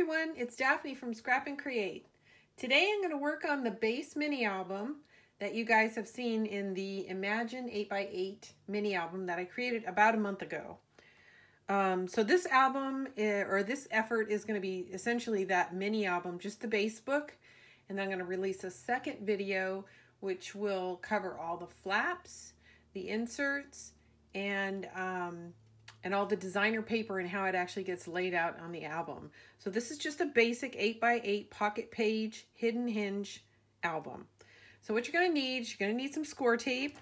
everyone, it's Daphne from Scrap and Create. Today I'm going to work on the base mini album that you guys have seen in the Imagine 8x8 mini album that I created about a month ago. So this album, or this effort, is going to be essentially that mini album, just the base book. And then I'm going to release a second video which will cover all the flaps, the inserts, and all the designer paper and how it actually gets laid out on the album. So this is just a basic 8x8 pocket page hidden hinge album. So what you're going to need some score tape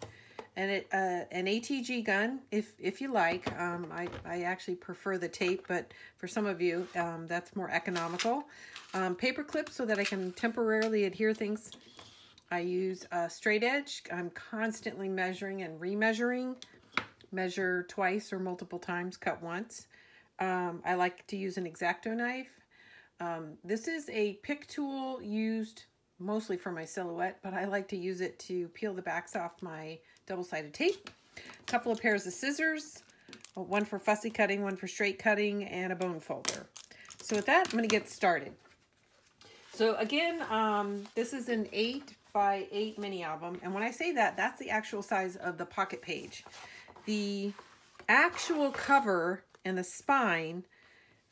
and an ATG gun if you like. I actually prefer the tape, but for some of you that's more economical. Paper clips so that I can temporarily adhere things. I use a straight edge. I'm constantly measuring and remeasuring. Measure twice or multiple times, cut once. I like to use an X-Acto knife. This is a pick tool used mostly for my silhouette, but I like to use it to peel the backs off my double-sided tape. A couple of pairs of scissors, one for fussy cutting, one for straight cutting, and a bone folder. So with that, I'm going to get started. So again, this is an 8x8 mini album, and when I say that, that's the actual size of the pocket page. The actual cover and the spine,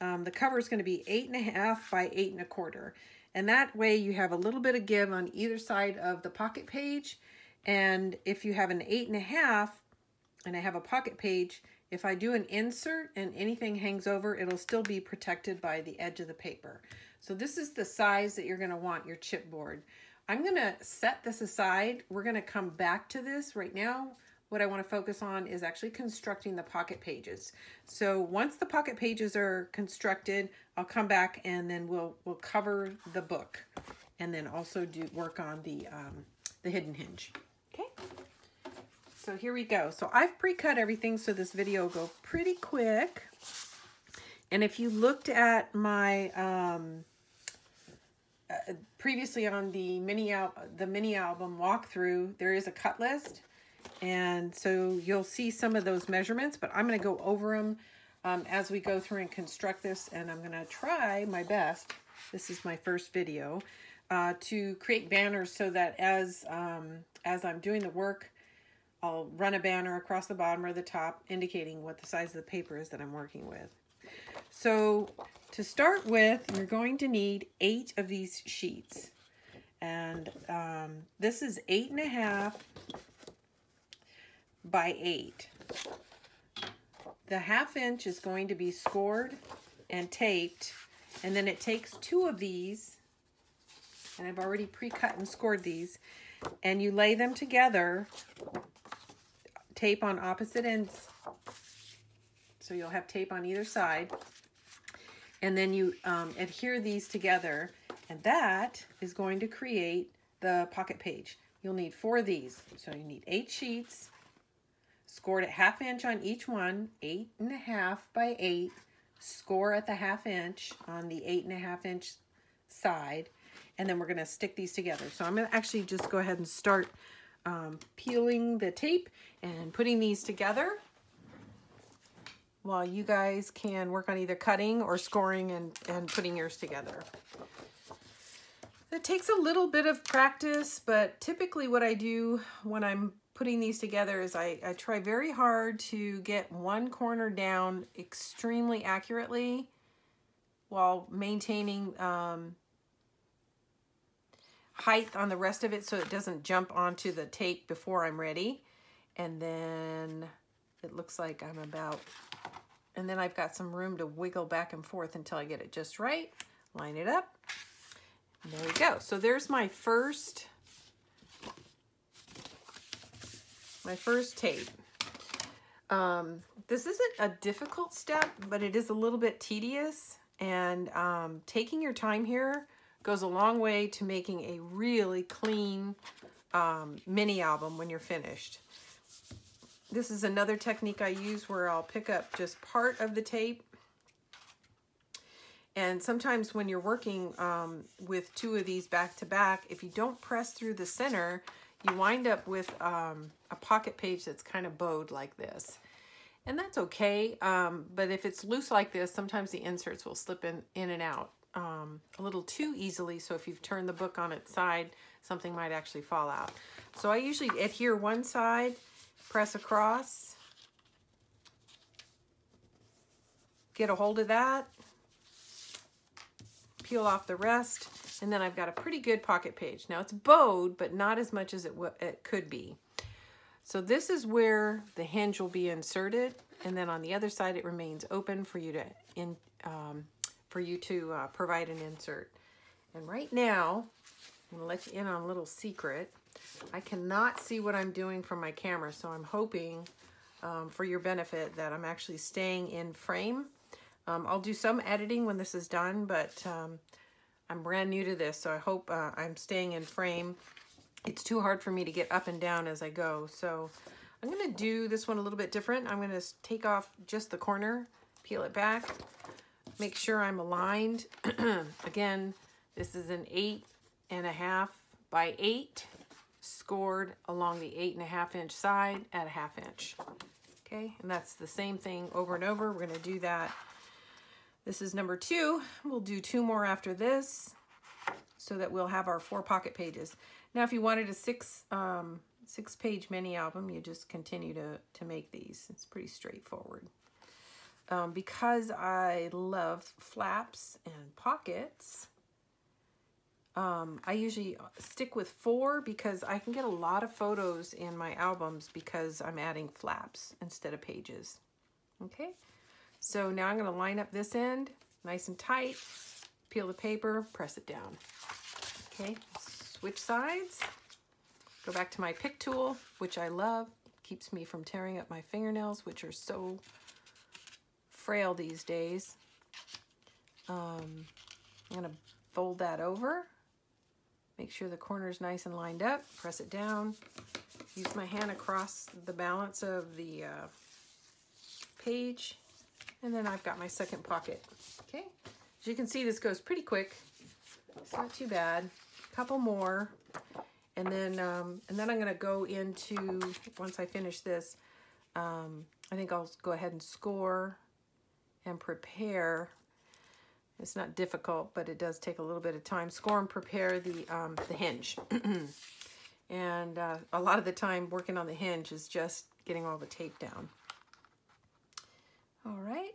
the cover is going to be 8.5 by 8 1/4. And that way you have a little bit of give on either side of the pocket page. And if you have an 8.5 and I have a pocket page, if I do an insert and anything hangs over, it'll still be protected by the edge of the paper. So this is the size that you're going to want your chipboard. I'm going to set this aside. We're going to come back to this right now. What I want to focus on is actually constructing the pocket pages. So once the pocket pages are constructed, I'll come back and then we'll cover the book, and then also do work on the hidden hinge. Okay. So here we go. So I've pre-cut everything, so this video will go pretty quick. And if you looked at my previously on the mini album walkthrough, there is a cut list. And so you'll see some of those measurements, but I'm going to go over them as we go through and construct this. And I'm going to try my best. This is my first video to create banners so that as I'm doing the work, I'll run a banner across the bottom or the top indicating what the size of the paper is that I'm working with. So to start with, you're going to need 8 of these sheets. And this is 8.5 by 8. The 1/2 inch is going to be scored and taped, and then it takes 2 of these, and I've already pre-cut and scored these, and you lay them together, tape on opposite ends, so you'll have tape on either side, and then you adhere these together, and that is going to create the pocket page. You'll need 4 of these, so you need 8 sheets, scored at 1/2 inch on each one, 8.5 by 8, score at the 1/2 inch on the 8.5 inch side, and then we're going to stick these together. So I'm going to actually just go ahead and start peeling the tape and putting these together while you guys can work on either cutting or scoring and putting yours together. It takes a little bit of practice, but typically what I do when I'm putting these together is I try very hard to get one corner down extremely accurately while maintaining height on the rest of it so it doesn't jump onto the tape before I'm ready. And then it looks like I'm about, and then I've got some room to wiggle back and forth until I get it just right. Line it up. And there we go. So there's my first tape. This isn't a difficult step, but it is a little bit tedious, and taking your time here goes a long way to making a really clean mini album when you're finished. This is another technique I use where I'll pick up just part of the tape, and sometimes when you're working with 2 of these back to back, if you don't press through the center, you wind up with a pocket page that's kind of bowed like this. And that's okay, but if it's loose like this, sometimes the inserts will slip in and out a little too easily. So if you've turned the book on its side, something might actually fall out. So I usually adhere one side, press across, get a hold of that, peel off the rest, and then I've got a pretty good pocket page. Now it's bowed, but not as much as it could be. So this is where the hinge will be inserted, and then on the other side it remains open for you to provide an insert. And right now, I'm going to let you in on a little secret. I cannot see what I'm doing from my camera, so I'm hoping for your benefit that I'm actually staying in frame. I'll do some editing when this is done, but I'm brand new to this, so I hope I'm staying in frame. It's too hard for me to get up and down as I go. So I'm going to do this one a little bit different. I'm going to take off just the corner, peel it back, make sure I'm aligned. Again, this is an 8.5 by 8 scored along the 8.5 inch side at a 1/2 inch. Okay, and that's the same thing over and over. We're going to do that. This is number 2. We'll do 2 more after this so that we'll have our 4 pocket pages. Now, if you wanted a 6-page mini album, you just continue to make these. It's pretty straightforward. Because I love flaps and pockets, I usually stick with 4 because I can get a lot of photos in my albums because I'm adding flaps instead of pages. Okay, so now I'm going to line up this end nice and tight, peel the paper, press it down. Okay, switch sides, go back to my pick tool, which I love. Keeps me from tearing up my fingernails, which are so frail these days. I'm going to fold that over, make sure the corner is nice and lined up, press it down, use my hand across the balance of the page, and then I've got my second pocket. Okay, as you can see, this goes pretty quick. It's not too bad. Couple more, and then I'm going to go into, once I finish this, I think I'll go ahead and score and prepare. It's not difficult, but it does take a little bit of time. Score and prepare the hinge. And a lot of the time working on the hinge is just getting all the tape down. All right.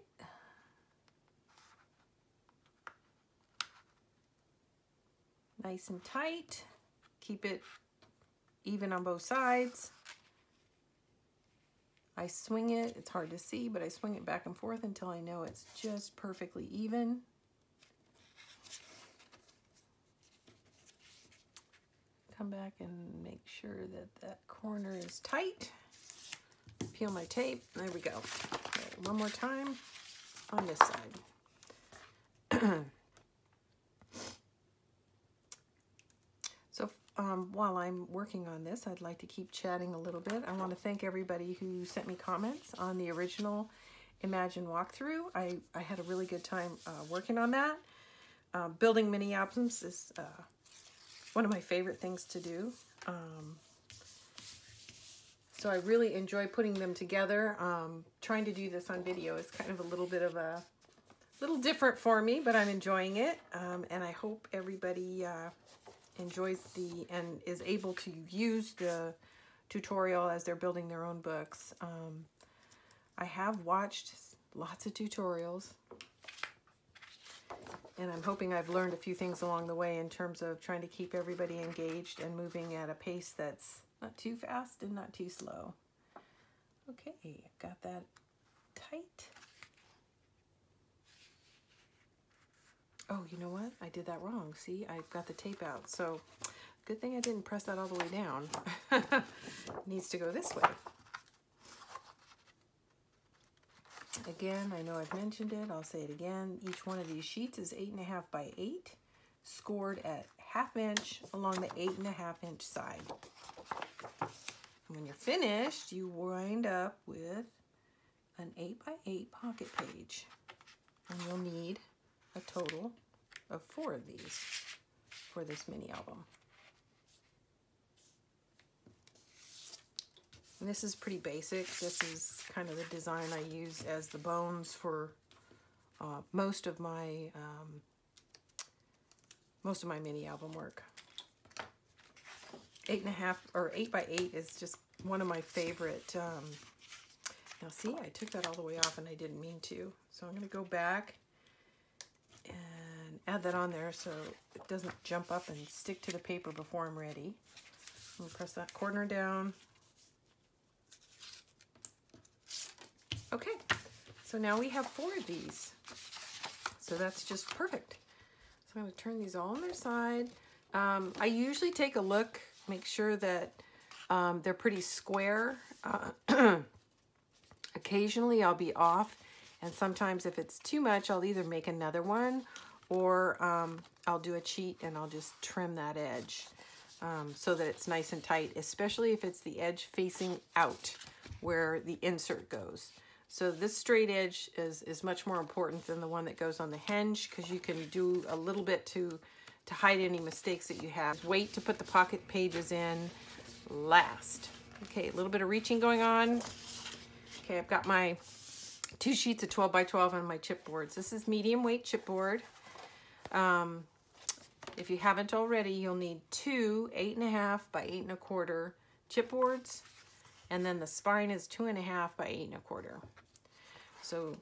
Nice and tight. Keep it even on both sides. I swing it. It's hard to see, but I swing it back and forth until I know it's just perfectly even. Come back and make sure that that corner is tight. Peel my tape. There we go. Okay, one more time on this side. So while I'm working on this, I'd like to keep chatting a little bit. I want to thank everybody who sent me comments on the original Imagine walkthrough. I had a really good time working on that. Building mini albums is one of my favorite things to do. So I really enjoy putting them together. Trying to do this on video is kind of a little bit of a little different for me, but I'm enjoying it. And I hope everybody enjoys and is able to use the tutorial as they're building their own books. I have watched lots of tutorials, and I'm hoping I've learned a few things along the way in terms of trying to keep everybody engaged and moving at a pace that's not too fast and not too slow. Okay, got that tight. Oh, you know what? I did that wrong. See, I got the tape out. So good thing I didn't press that all the way down. It needs to go this way. Again, I know I've mentioned it. I'll say it again. Each one of these sheets is 8.5 by 8, scored at 1/2 inch along the 8.5 inch side. And when you're finished, you wind up with an 8 by 8 pocket page. And you'll need a total of 4 of these for this mini album. And this is pretty basic. This is kind of the design I use as the bones for most of my mini album work. 8.5 or 8x8 is just one of my favorite. Now see, I took that all the way off and I didn't mean to. So I'm going to go back and add that on there so it doesn't jump up and stick to the paper before I'm ready. I'm going to press that corner down. Okay, so now we have 4 of these. So that's just perfect. So I'm going to turn these all on their side. I usually take a look, make sure that they're pretty square. Occasionally I'll be off, and sometimes if it's too much, I'll either make another one or I'll do a cheat and I'll just trim that edge so that it's nice and tight, especially if it's the edge facing out where the insert goes. So this straight edge is much more important than the one that goes on the hinge, because you can do a little bit to hide any mistakes that you have. Wait to put the pocket pages in last. Okay, a little bit of reaching going on. Okay, I've got my 2 sheets of 12x12 on my chipboards. This is medium weight chipboard. If you haven't already, you'll need 2 8.5 by 8.25 chipboards, and then the spine is 2.5 by 8.25. So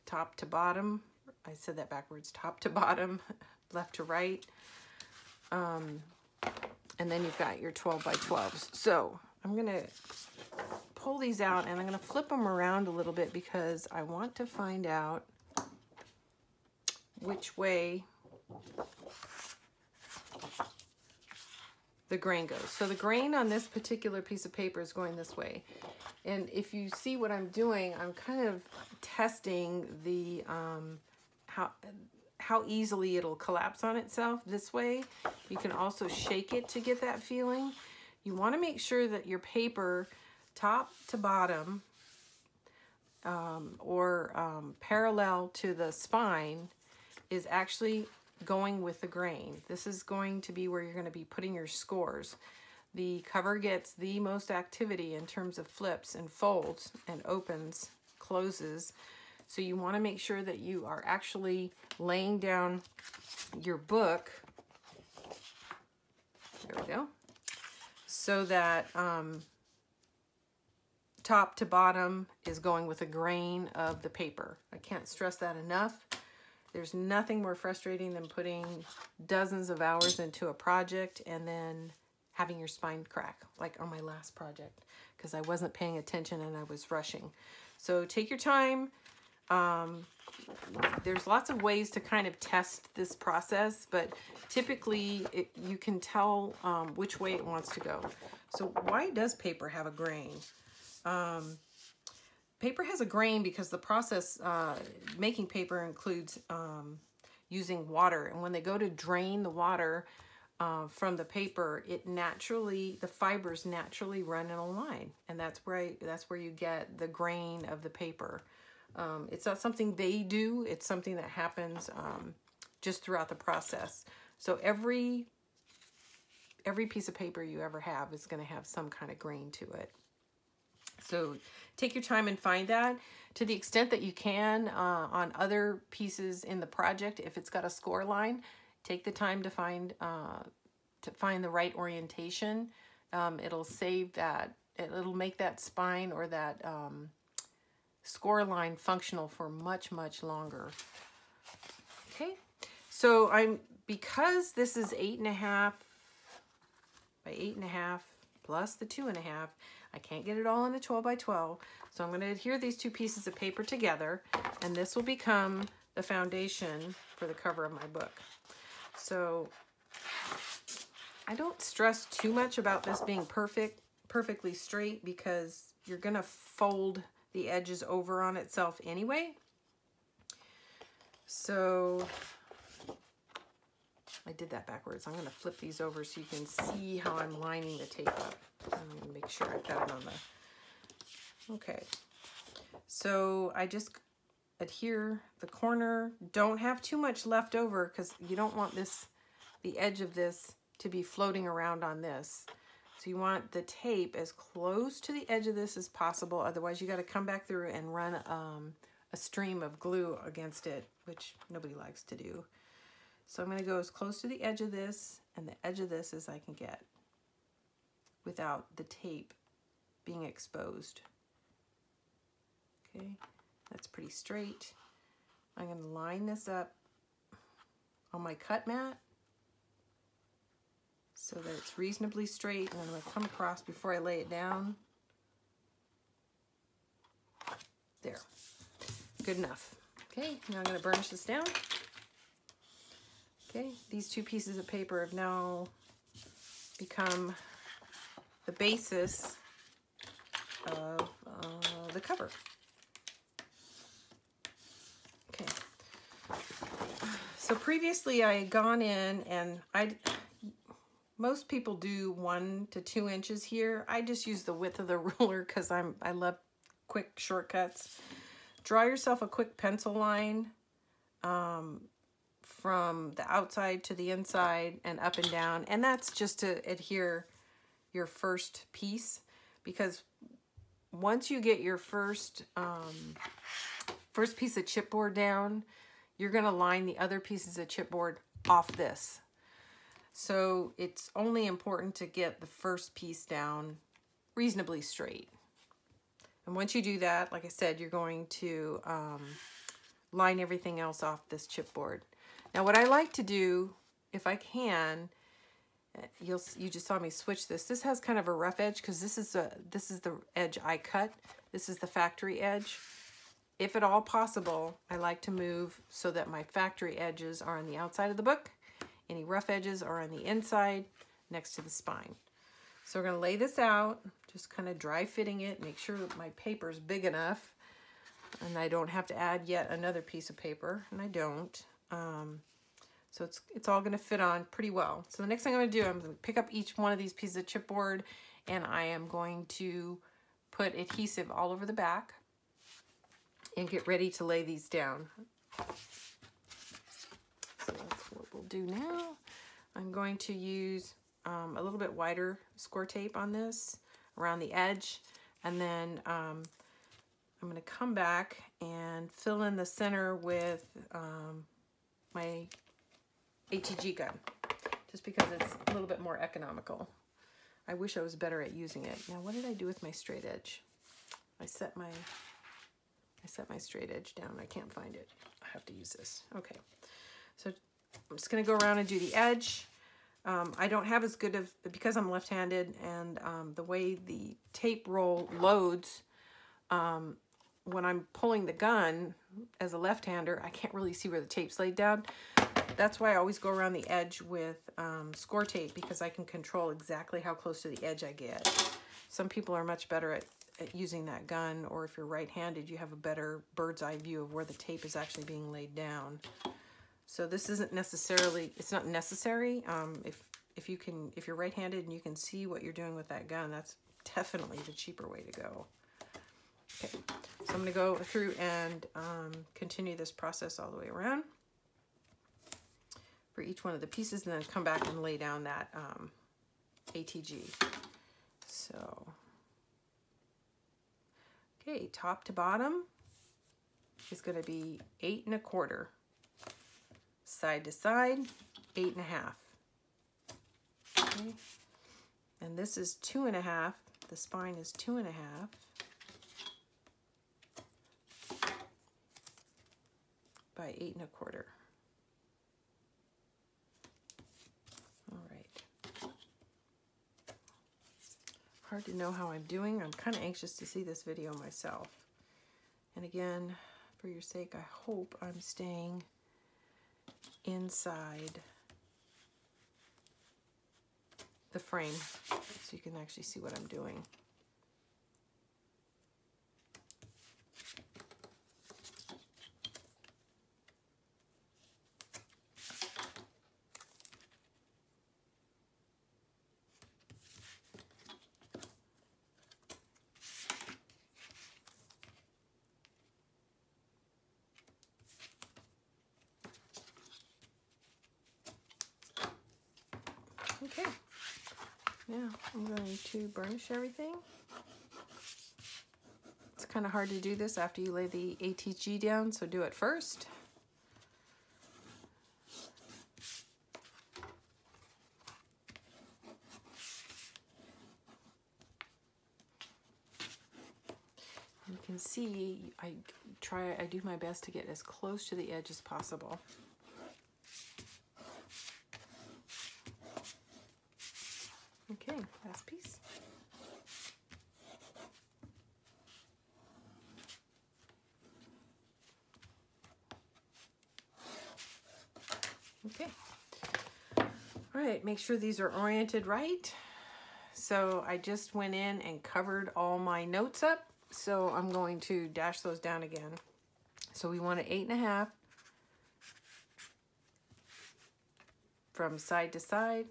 top to bottom, I said that backwards, top to bottom, left to right. And then you've got your 12x12s. So I'm gonna pull these out and I'm gonna flip them around a little bit because I want to find out which way the grain goes. So the grain on this particular piece of paper is going this way. And if you see what I'm doing, I'm kind of testing the how easily it'll collapse on itself this way. You can also shake it to get that feeling. You want to make sure that your paper top to bottom parallel to the spine is actually going with the grain. This is going to be where you're going to be putting your scores. The cover gets the most activity in terms of flips and folds and opens, closes. So you want to make sure that you are actually laying down your book. There we go. So that top to bottom is going with the grain of the paper. I can't stress that enough. There's nothing more frustrating than putting dozens of hours into a project and then having your spine crack, like on my last project, because I wasn't paying attention and I was rushing. So take your time. There's lots of ways to kind of test this process, but typically you can tell which way it wants to go. So why does paper have a grain? Paper has a grain because the process making paper includes using water, and when they go to drain the water from the paper, the fibers naturally run in a line, and that's where you get the grain of the paper. It's not something they do, it's something that happens just throughout the process. So every piece of paper you ever have is going to have some kind of grain to it. So take your time and find that. To the extent that you can on other pieces in the project, if it's got a score line, take the time to find the right orientation. It'll save that. It'll make that spine or that score line functional for much, much longer. Okay, so because this is 8.5 by 8.5 plus the 2.5, I can't get it all in a 12x12, so I'm going to adhere these 2 pieces of paper together, and this will become the foundation for the cover of my book. So I don't stress too much about this being perfectly straight, because you're going to fold the edges over on itself anyway. So I did that backwards. I'm going to flip these over so you can see how I'm lining the tape up. I'm going to make sure I've got it on the... Okay. So I just adhere the corner. Don't have too much left over because you don't want the edge of this to be floating around on this. So you want the tape as close to the edge of this as possible. Otherwise, you got to come back through and run a stream of glue against it, which nobody likes to do. So I'm going to go as close to the edge of this and the edge of this as I can get without the tape being exposed. Okay, that's pretty straight. I'm going to line this up on my cut mat so that it's reasonably straight, and I'm going to come across before I lay it down. There. Good enough. Okay, now I'm going to burnish this down. Okay, these two pieces of paper have now become the basis of the cover. Okay. So previously I had gone in and most people do 1 to 2 inches here. I just use the width of the ruler because I love quick shortcuts. Draw yourself a quick pencil line from the outside to the inside and up and down, and that's just to adhere your first piece, because once you get your first piece of chipboard down, you're going to line the other pieces of chipboard off this. So it's only important to get the first piece down reasonably straight. And once you do that, like I said, you're going to line everything else off this chipboard. Now what I like to do, if I can, you just saw me switch this. This has kind of a rough edge because this is the edge I cut. This is the factory edge. If at all possible, I like to move so that my factory edges are on the outside of the book. Any rough edges are on the inside next to the spine. So we're going to lay this out, just kind of dry fitting it, make sure that my paper is big enough and I don't have to add yet another piece of paper, and I don't. So it's all going to fit on pretty well. So the next thing I'm going to do, I'm going to pick up each one of these pieces of chipboard and I am going to put adhesive all over the back and get ready to lay these down. So that's what we'll do now. I'm going to use a little bit wider score tape on this around the edge, and then I'm going to come back and fill in the center with my ATG gun, just because it's a little bit more economical. I wish I was better at using it. Now, what did I do with my straight edge? I set my straight edge down. I can't find it. I have to use this. Okay. So I'm just going to go around and do the edge. I don't have as good of, because I'm left-handed, and the way the tape roll loads, when I'm pulling the gun as a left-hander, I can't really see where the tape's laid down. That's why I always go around the edge with score tape, because I can control exactly how close to the edge I get. Some people are much better at using that gun, or if you're right-handed, you have a better bird's eye view of where the tape is actually being laid down. So this isn't necessarily, it's not necessary. If you're right-handed and you can see what you're doing with that gun, that's definitely the cheaper way to go. Okay, so I'm going to go through and continue this process all the way around for each one of the pieces, and then come back and lay down that ATG. So, okay, top to bottom is going to be 8 1/4. Side to side, 8 1/2. Okay, and this is 2 1/2. The spine is 2 1/2. By 8 1/4. All right. Hard to know how I'm doing. I'm kind of anxious to see this video myself. And again, for your sake, I hope I'm staying inside the frame so you can actually see what I'm doing. Okay, Now I'm going to burnish everything. It's kind of hard to do this after you lay the ATG down, so do it first. You can see I do my best to get as close to the edge as possible. Okay, last piece. Okay. All right, make sure these are oriented right. So I just went in and covered all my notes up. So I'm going to dash those down again. So we want an 8.5 from side to side,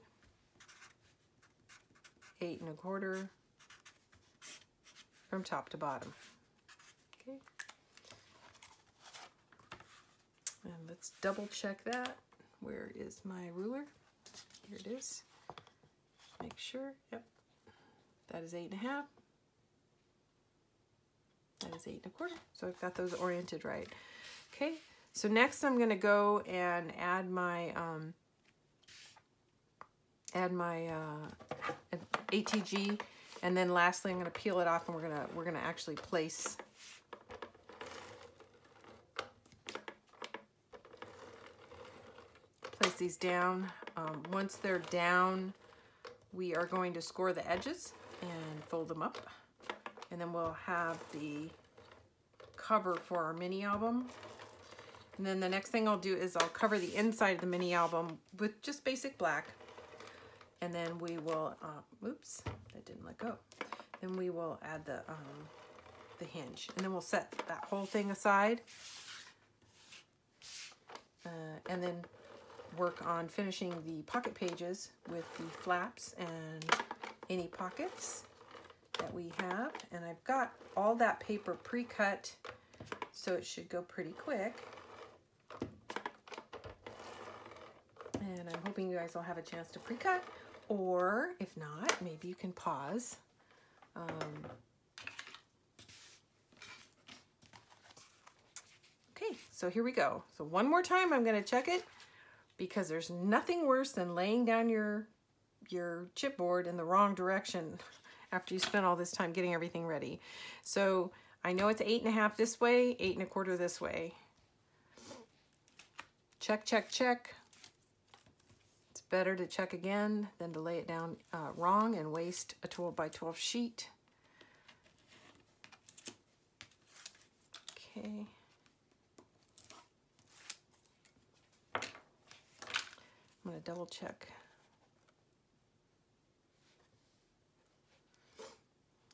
8 1/4 from top to bottom. Okay. And let's double check that. Where is my ruler? Here it is. Make sure. Yep. That is 8.5. That is 8 1/4. So I've got those oriented right. Okay. So next I'm going to go and add my ATG, and then lastly I'm going to peel it off, and we're gonna actually place these down. Once they're down, we are going to score the edges and fold them up, and then we'll have the cover for our mini album. And then the next thing I'll do is I'll cover the inside of the mini album with just basic black, and then we will oops, that didn't let go. Then we will add the hinge, and then we'll set that whole thing aside, and then work on finishing the pocket pages with the flaps and any pockets that we have. And I've got all that paper pre-cut, so it should go pretty quick. And I'm hoping you guys will have a chance to pre-cut, or if not, maybe you can pause. Okay, so here we go. So one more time, I'm going to check it, because there's nothing worse than laying down your chipboard in the wrong direction after you spent all this time getting everything ready. So I know it's 8.5 this way, 8 1/4 this way. Check, check, check. It's better to check again than to lay it down wrong and waste a 12 by 12 sheet. Okay. I'm going to double check.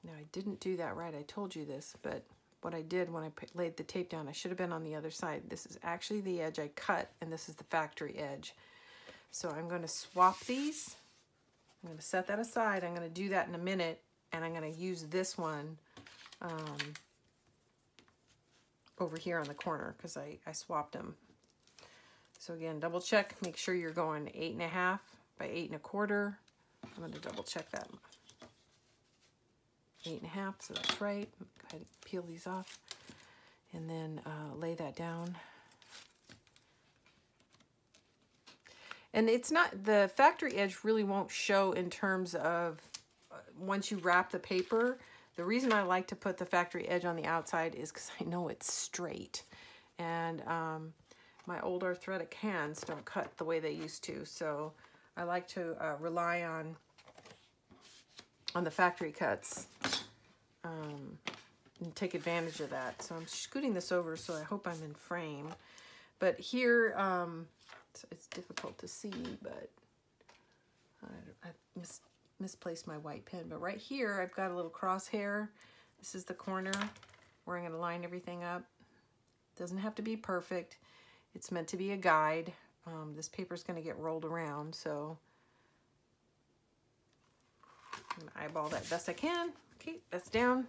Now I didn't do that right. I told you this, but what I did when I laid the tape down, I should have been on the other side. This is actually the edge I cut, and this is the factory edge. So I'm going to swap these. I'm going to set that aside. I'm going to do that in a minute, and I'm going to use this one over here on the corner, because I swapped them. So again, double check, make sure you're going 8.5 by 8 1/4. I'm going to double check that. 8.5, so that's right. Go ahead and peel these off, and then lay that down. And it's not, the factory edge really won't show in terms of once you wrap the paper. The reason I like to put the factory edge on the outside is because I know it's straight. And my old arthritic hands don't cut the way they used to, so I like to rely on the factory cuts and take advantage of that. So I'm scooting this over, so I hope I'm in frame. But here, it's difficult to see, but I misplaced my white pen. But right here, I've got a little crosshair. This is the corner where I'm going to line everything up. Doesn't have to be perfect. It's meant to be a guide. This paper is going to get rolled around, so I'm going to eyeball that best I can. Okay, that's down.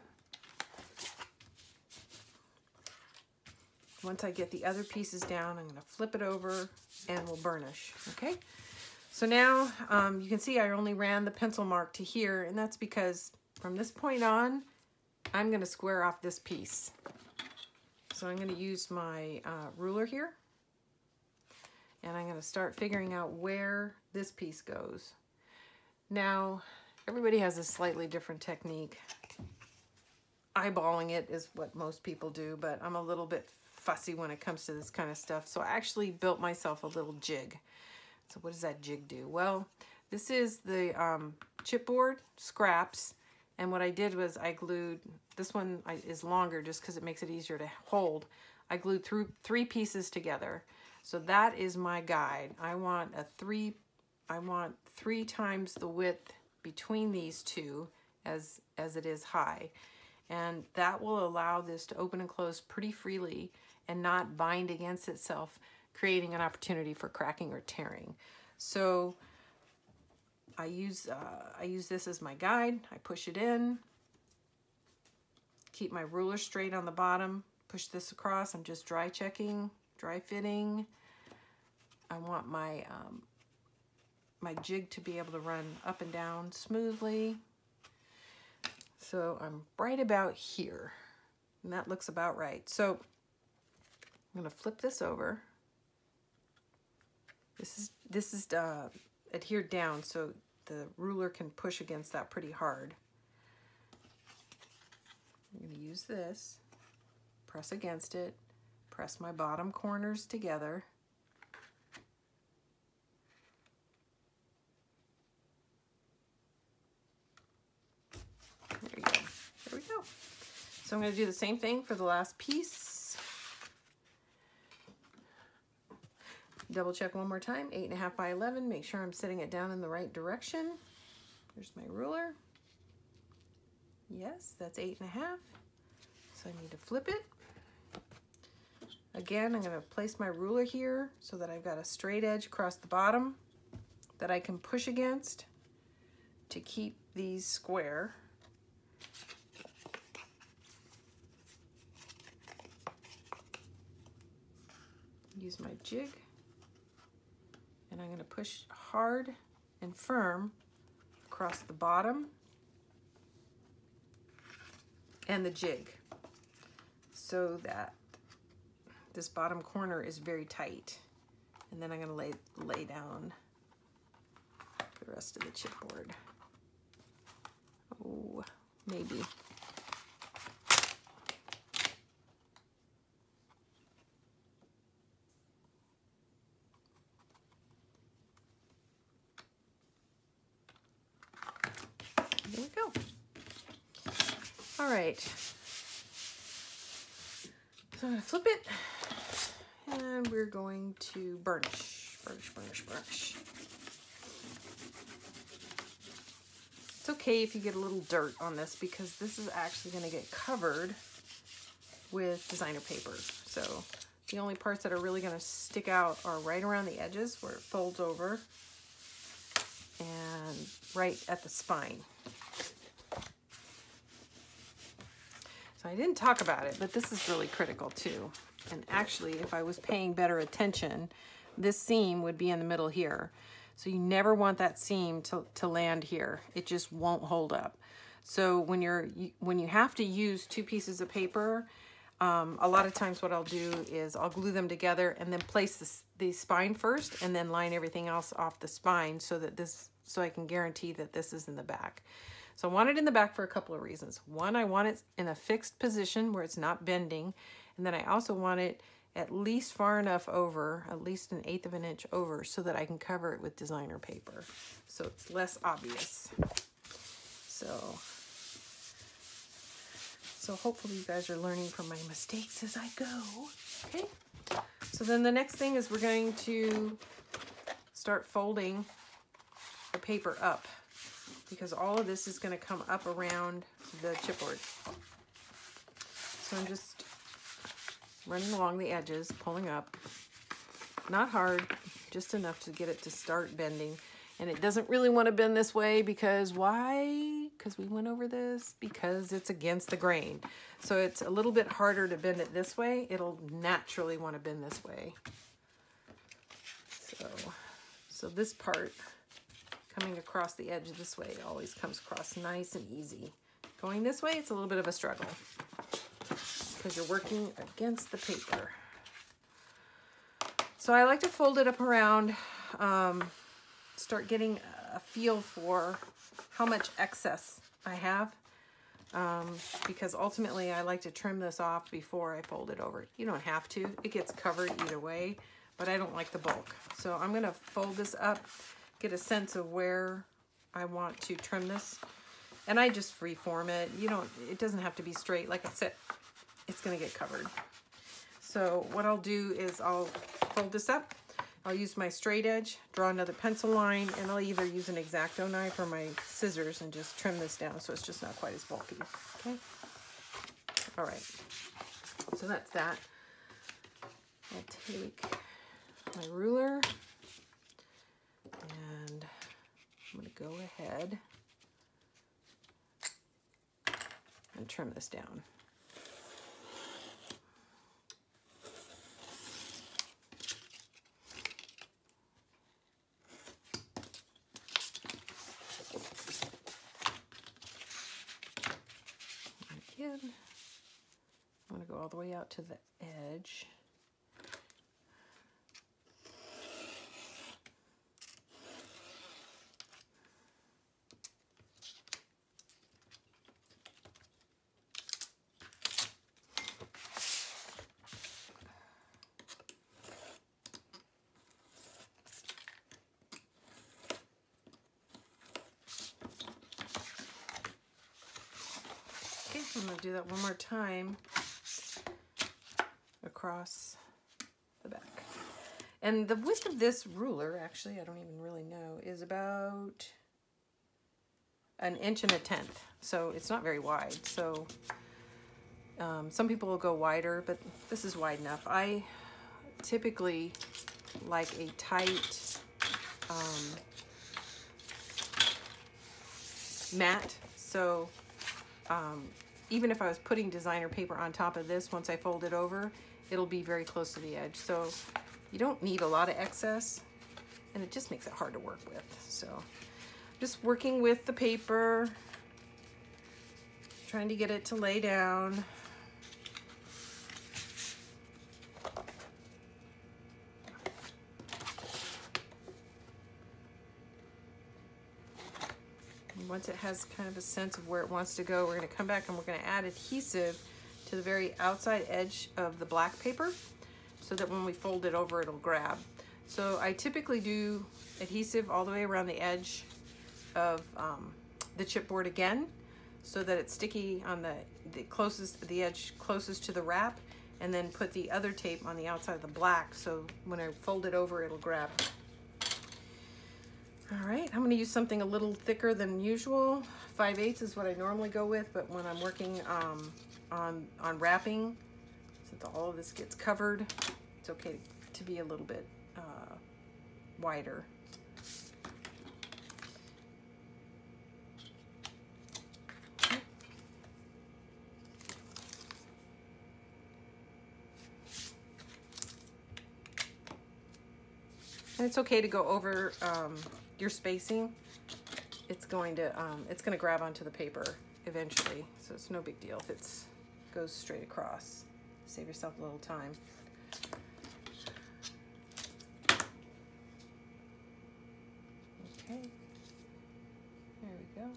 Once I get the other pieces down, I'm going to flip it over and we'll burnish. Okay, So now you can see I only ran the pencil mark to here, and that's because from this point on, I'm going to square off this piece. So I'm going to use my ruler here, and I'm going to start figuring out where this piece goes. Now, everybody has a slightly different technique. Eyeballing it is what most people do, but I'm a little bit fussy when it comes to this kind of stuff. So I actually built myself a little jig. So what does that jig do? Well, this is the chipboard scraps, and what I did was I glued, this one is longer just because it makes it easier to hold. I glued through 3 pieces together. So that is my guide. I want 3 times the width between these two as it is high. And that will allow this to open and close pretty freely and not bind against itself, creating an opportunity for cracking or tearing. So I use this as my guide. I push it in, keep my ruler straight on the bottom, push this across. I'm just dry checking, dry fitting. I want my my jig to be able to run up and down smoothly. So I'm right about here, and that looks about right. So I'm going to flip this over. This is adhered down, so the ruler can push against that pretty hard. I'm going to use this, press against it, press my bottom corners together. There we go. There we go. So I'm going to do the same thing for the last piece. Double check one more time, 8.5 by 11. Make sure I'm setting it down in the right direction. There's my ruler. Yes, that's 8.5. So I need to flip it. Again, I'm going to place my ruler here so that I've got a straight edge across the bottom that I can push against to keep these square. Use my jig, and I'm going to push hard and firm across the bottom and the jig so that this bottom corner is very tight. And then I'm going to lay down the rest of the chipboard. Oh, maybe. There we go. All right. So I'm going to flip it, and we're going to burnish, burnish. It's okay if you get a little dirt on this because this is actually going to get covered with designer paper. So the only parts that are really going to stick out are right around the edges where it folds over and right at the spine. So I didn't talk about it, but this is really critical too. And actually, if I was paying better attention, this seam would be in the middle here. So you never want that seam to land here. It just won't hold up. So when you have to use 2 pieces of paper, a lot of times what I'll do is I'll glue them together and then place the spine first and then line everything else off the spine so I can guarantee that this is in the back. So I want it in the back for a couple of reasons. One, I want it in a fixed position where it's not bending. And then I also want it at least far enough over, at least 1/8 of an inch over, so that I can cover it with designer paper. So it's less obvious. So hopefully you guys are learning from my mistakes as I go. Okay. So then the next thing is we're going to start folding the paper up, because all of this is going to come up around the chipboard. So I'm just running along the edges, pulling up. Not hard, just enough to get it to start bending. And it doesn't really want to bend this way because why? Because we went over this, because it's against the grain. So it's a little bit harder to bend it this way. It'll naturally want to bend this way. So So this part coming across the edge this way always comes across nice and easy. Going this way, it's a little bit of a struggle because you're working against the paper. So I like to fold it up around, start getting a feel for how much excess I have, because ultimately I like to trim this off before I fold it over. You don't have to, it gets covered either way, but I don't like the bulk. So I'm gonna fold this up, get a sense of where I want to trim this. And I just freeform it. It doesn't have to be straight. Like I said, it's gonna get covered. So what I'll do is I'll fold this up. I'll use my straight edge, draw another pencil line, and I'll either use an X-Acto knife or my scissors and just trim this down so it's just not quite as bulky, okay? All right, so that's that. I'll take my ruler and I'm gonna go ahead and trim this down. Again, I'm going to go all the way out to the edge. I'm going to do that one more time across the back. And the width of this ruler, actually, I don't even really know, is about 1 1/10". So it's not very wide. So some people will go wider, but this is wide enough. I typically like a tight mat. So even if I was putting designer paper on top of this, once I fold it over, it'll be very close to the edge. So you don't need a lot of excess, and it just makes it hard to work with. So just working with the paper, trying to get it to lay down. Once it has kind of a sense of where it wants to go, we're going to come back and we're going to add adhesive to the very outside edge of the black paper so that when we fold it over, it'll grab. So I typically do adhesive all the way around the edge of the chipboard again so that it's sticky on the edge closest to the wrap, and then put the other tape on the outside of the black so when I fold it over, it'll grab. All right, I'm going to use something a little thicker than usual. 5/8 is what I normally go with, but when I'm working on wrapping, so that all of this gets covered, it's okay to be a little bit wider. And it's okay to go over your spacing. It's going to grab onto the paper eventually, so it's no big deal if it goes straight across. Save yourself a little time. Okay, there we go.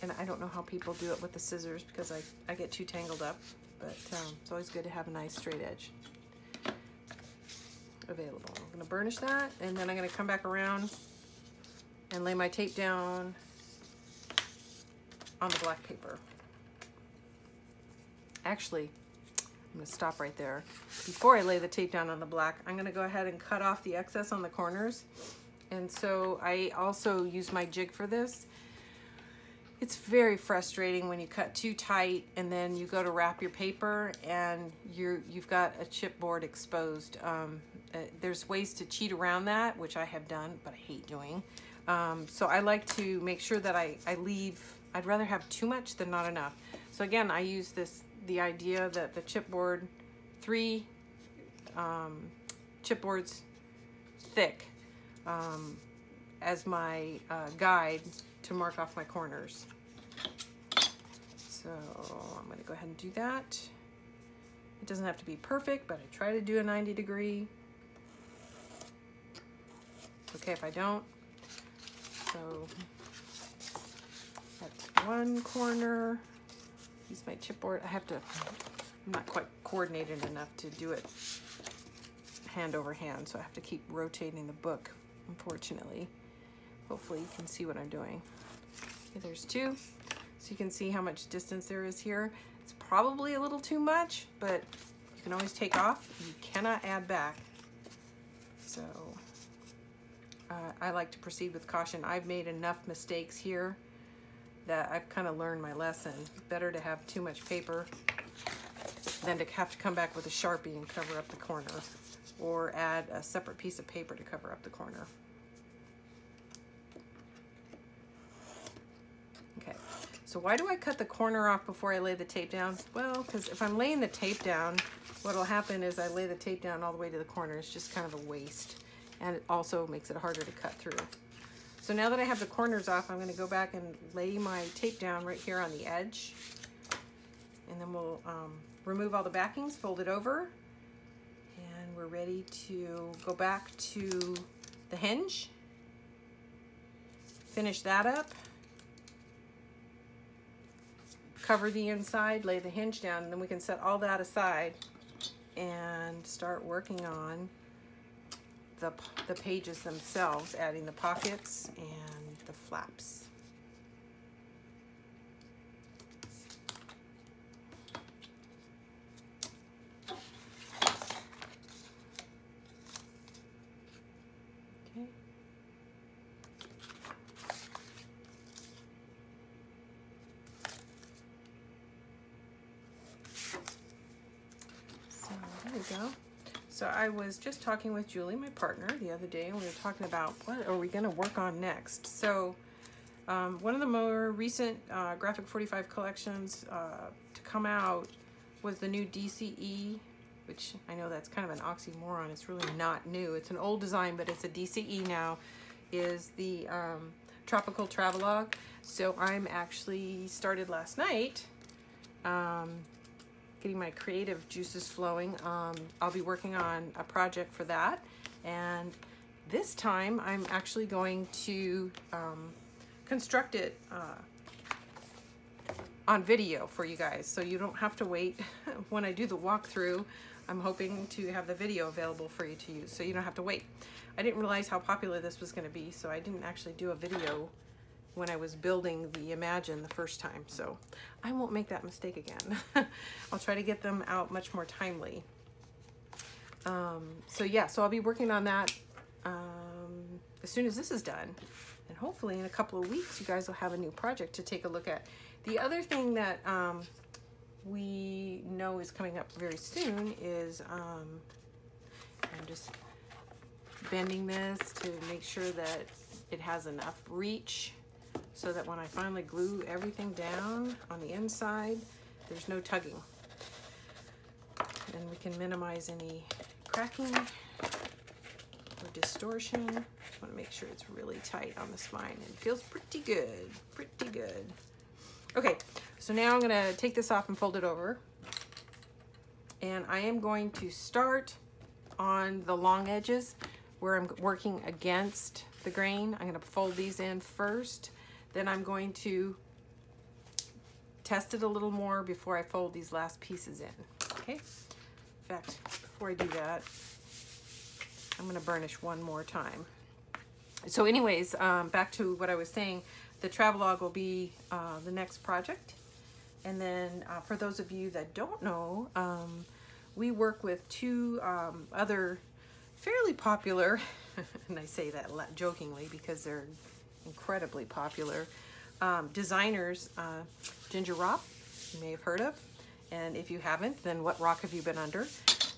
And I don't know how people do it with the scissors because I get too tangled up. But it's always good to have a nice straight edge available. I'm going to burnish that, and then I'm going to come back around and lay my tape down on the black paper. Actually, I'm going to stop right there. Before I lay the tape down on the black, I'm going to go ahead and cut off the excess on the corners. And so I also use my jig for this. It's very frustrating when you cut too tight and then you go to wrap your paper and you've got a chipboard exposed. There's ways to cheat around that, which I have done, but I hate doing. So I like to make sure that I'd rather have too much than not enough. So again, I use the idea that the chipboard 3 chipboards thick as my guide to mark off my corners. So I'm going to go ahead and do that. It doesn't have to be perfect, but I try to do a 90-degree. It's okay if I don't. So that's one corner. Use my chipboard. I'm not quite coordinated enough to do it hand over hand, so I have to keep rotating the book, unfortunately. Hopefully you can see what I'm doing. Okay, there's 2. So you can see how much distance there is here. It's probably a little too much, but you can always take off. You cannot add back. So I like to proceed with caution. I've made enough mistakes here that I've kind of learned my lesson. Better to have too much paper than to have to come back with a Sharpie and cover up the corner, or add a separate piece of paper to cover up the corner. Okay, so why do I cut the corner off before I lay the tape down? Well, because if I'm laying the tape down, what'll happen is I lay the tape down all the way to the corner. It's just kind of a waste, and it also makes it harder to cut through. So now that I have the corners off, I'm going to go back and lay my tape down right here on the edge, and then we'll remove all the backings, fold it over, and we're ready to go back to the hinge, finish that up, cover the inside, lay the hinge down, and then we can set all that aside and start working on the pages themselves, adding the pockets and the flaps. Okay. So there we go. So I was just talking with Julie, my partner, the other day, and we were talking about what are we going to work on next. So one of the more recent Graphic 45 collections to come out was the new DCE, which I know that's kind of an oxymoron. It's really not new. It's an old design, but it's a DCE now, is the Tropical Travelogue. So I'm actually started last night getting my creative juices flowing. I'll be working on a project for that, and this time I'm actually going to construct it on video for you guys, so you don't have to wait. When I do the walkthrough, I'm hoping to have the video available for you to use, so you don't have to wait. I didn't realize how popular this was going to be, so I didn't actually do a video when I was building the Imagine the first time, so I won't make that mistake again. I'll try to get them out much more timely. So yeah, so I'll be working on that as soon as this is done, and hopefully in a couple of weeks you guys will have a new project to take a look at. The other thing that we know is coming up very soon is I'm just bending this to make sure that it has enough reach, so that when I finally glue everything down on the inside, there's no tugging. And we can minimize any cracking or distortion. Just want to make sure it's really tight on the spine. It feels pretty good, pretty good. Okay, so now I'm gonna take this off and fold it over. And I am going to start on the long edges where I'm working against the grain. I'm gonna fold these in first. Then I'm going to test it a little more before I fold these last pieces in, okay? In fact, before I do that, I'm gonna burnish one more time. So anyways, back to what I was saying, the travelogue will be the next project. And then for those of you that don't know, we work with 2 other fairly popular, and I say that jokingly because they're incredibly popular designers, Ginger Rock, you may have heard of, and if you haven't, then what rock have you been under?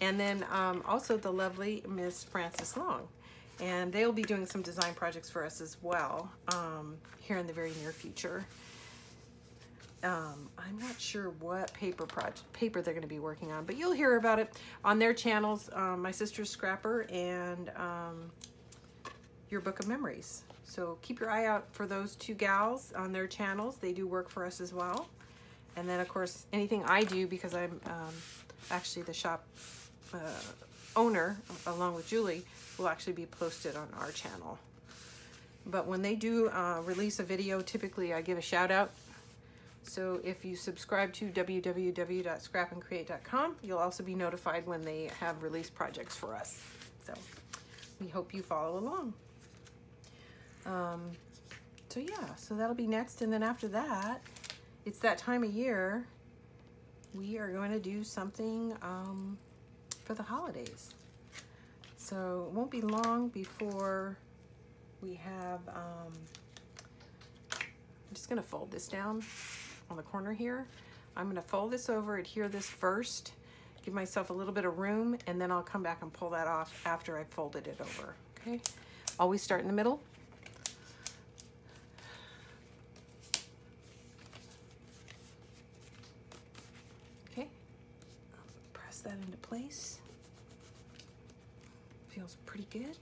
And then also the lovely Miss Frances Long, and they'll be doing some design projects for us as well here in the very near future. I'm not sure what paper they're going to be working on, but you'll hear about it on their channels, My Sister's Scrapper and Your Book of Memories. So keep your eye out for those two gals on their channels. They do work for us as well. And then, of course, anything I do, because I'm actually the shop owner, along with Julie, will actually be posted on our channel. But when they do release a video, typically I give a shout out. So if you subscribe to www.scrapandcreate.com, you'll also be notified when they have release projects for us. So we hope you follow along. So yeah, so that'll be next. And then after that, it's that time of year. We are going to do something for the holidays. So it won't be long before we have, I'm just going to fold this down on the corner here. I'm going to fold this over, adhere this first, give myself a little bit of room, and then I'll come back and pull that off after I've folded it over. Okay, always start in the middle. Okay, press that into place. Feels pretty good.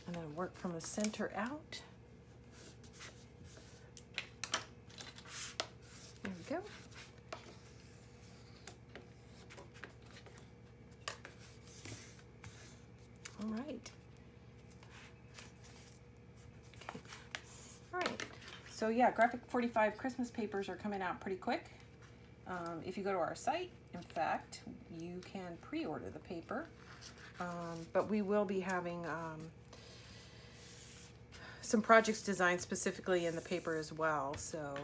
And then work from the center out. There we go. All right. Okay. All right. So yeah, Graphic 45 Christmas papers are coming out pretty quick. If you go to our site, in fact, you can pre-order the paper. But we will be having some projects designed specifically in the paper as well. So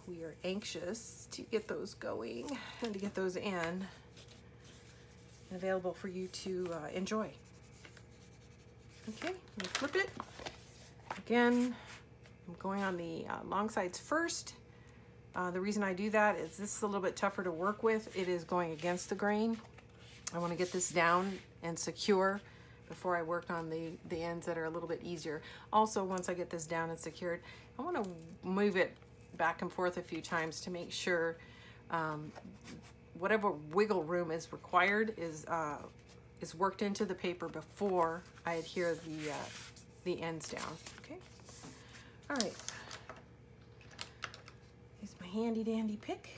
we are anxious to get those going and to get those in and available for you to enjoy. Okay, I'm gonna flip it. Again, I'm going on the long sides first. The reason I do that is this is a little bit tougher to work with. It is going against the grain. I want to get this down and secure before I work on the ends that are a little bit easier. Also, once I get this down and secured, I want to move it back and forth a few times to make sure whatever wiggle room is required is worked into the paper before I adhere the ends down. Okay. All right. Here's my handy dandy pick.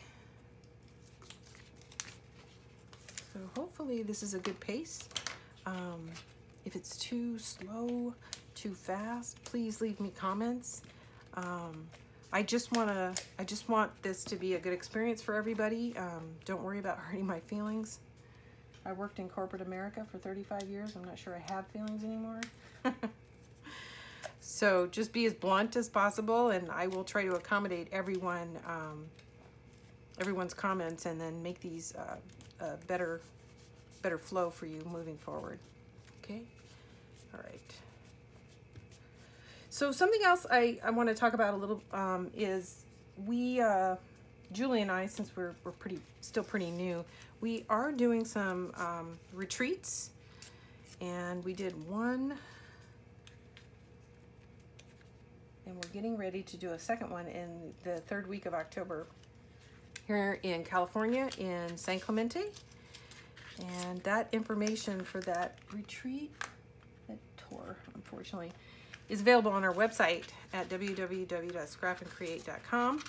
So hopefully this is a good pace. If it's too slow, too fast, please leave me comments. I just want this to be a good experience for everybody. Don't worry about hurting my feelings. I worked in corporate America for 35 years. I'm not sure I have feelings anymore. So just be as blunt as possible, and I will try to accommodate everyone, everyone's comments, and then make these a better flow for you moving forward. Okay. All right. So something else I want to talk about a little is we, Julie and I, since we're still pretty new, we are doing some retreats, and we did one, and we're getting ready to do a second one in the third week of October here in California in San Clemente. And that information for that retreat, that tour, unfortunately, is available on our website at www.scrapandcreate.com.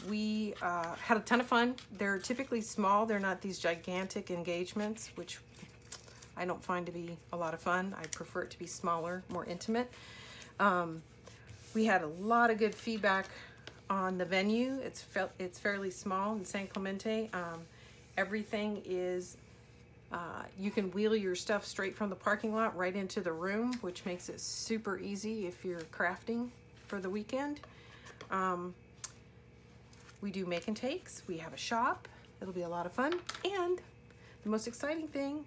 We had a ton of fun. They're typically small. They're not these gigantic engagements, which I don't find to be a lot of fun. I prefer it to be smaller, more intimate. We had a lot of good feedback on the venue. It's fairly small in San Clemente. Everything is, you can wheel your stuff straight from the parking lot right into the room, which makes it super easy if you're crafting for the weekend. We do make and takes. We have a shop. It'll be a lot of fun. And the most exciting thing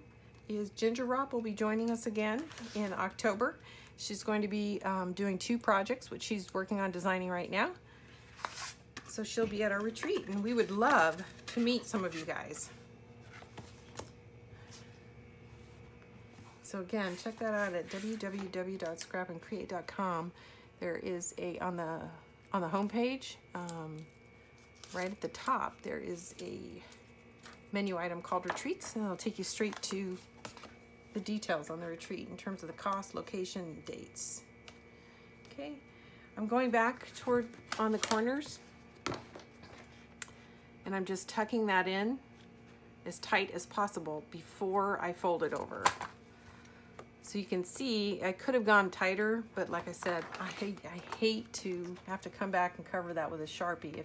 is Ginger Rop will be joining us again in October. She's going to be doing 2 projects, which she's working on designing right now. So she'll be at our retreat, and we would love to meet some of you guys. So again, check that out at www.scrapandcreate.com. There is on the home page, right at the top, there is a menu item called Retreats, and it'll take you straight to the details on the retreat in terms of the cost, location, and dates. Okay, I'm going back on the corners, and I'm just tucking that in as tight as possible before I fold it over. So you can see I could have gone tighter, but like I said, I hate to have to come back and cover that with a Sharpie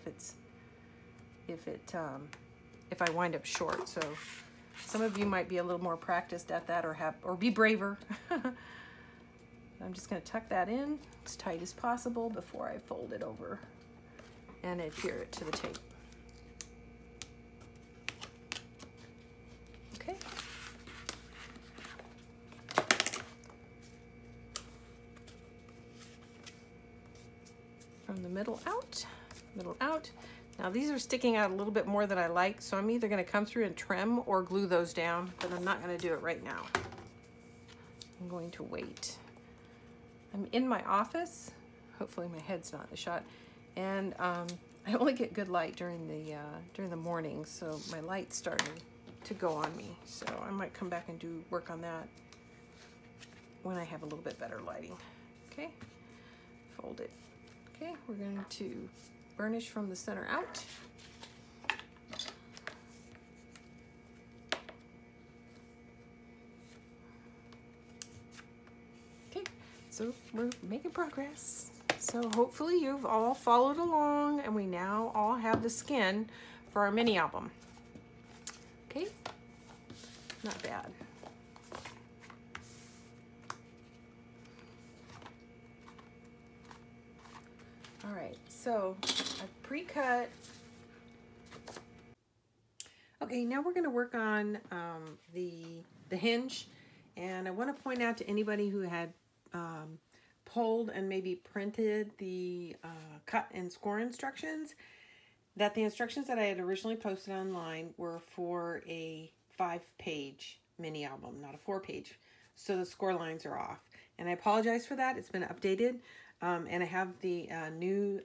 if I wind up short. So some of you might be a little more practiced at that or be braver. I'm just going to tuck that in as tight as possible before I fold it over and adhere it to the tape. Okay. From the middle out. Now these are sticking out a little bit more than I like, so I'm either going to come through and trim or glue those down, but I'm not going to do it right now. I'm going to wait. I'm in my office. Hopefully my head's not in the shot, and I only get good light during the morning, so my light's starting to go on me. So I might come back and do work on that when I have a little bit better lighting. Okay, fold it. Okay, we're going to burnish from the center out. Okay, so we're making progress. So hopefully you've all followed along, and we now all have the skin for our mini album. Okay, not bad. All right, so I've pre-cut. Okay, now we're going to work on the hinge, and I want to point out to anybody who had pulled and maybe printed the cut and score instructions that the instructions that I had originally posted online were for a 5-page mini album, not a 4-page. So the score lines are off, and I apologize for that. It's been updated. And I have the new